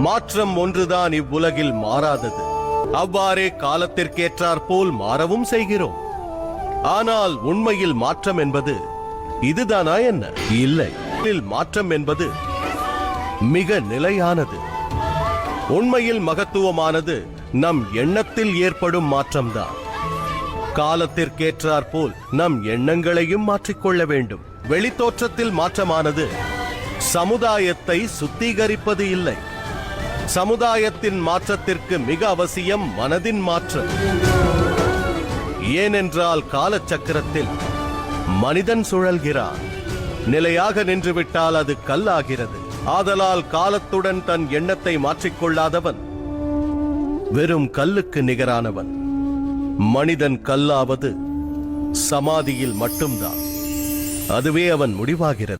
மாற்றம் ஒன்றுதான் இவ்வுலகில் மாறாதது. அவ்வாறே காலத்திற்கேற்றாற்போல் மாறவும் செய்கிறோம். ஆனால் உண்மையில் மாற்றம் என்பது இதுதானா என்ன? இல்லை. மாற்றம் என்பது மிக நிலையானது. உண்மையில் மகத்துவமானது நம் எண்ணத்தில் ஏற்படும் மாற்றம்தான். காலத்திற்கேற்றாற்போல் நம் எண்ணங்களையும் மாற்றிக்கொள்ள வேண்டும். வெளித்தோற்றத்தில் மாற்றமானது சமுதாயத்தை சுத்திகரிப்பது இல்லை. சமுதாயத்தின் மாற்றத்திற்கு மிக அவசியம் மனதின் மாற்றம். ஏனென்றால் காலச்சக்கரத்தில் மனிதன் சுழல்கிறான். நிலையாக நின்றுவிட்டால் அது கல்லாகிறது. ஆதலால் காலத்துடன் தன் எண்ணத்தை மாற்றிக்கொள்ளாதவன் வெறும் கல்லுக்கு நிகரானவன். மனிதன் கல்லாவது சமாதியில் மட்டும்தான். அதுவே அவன் முடிவாகிறது.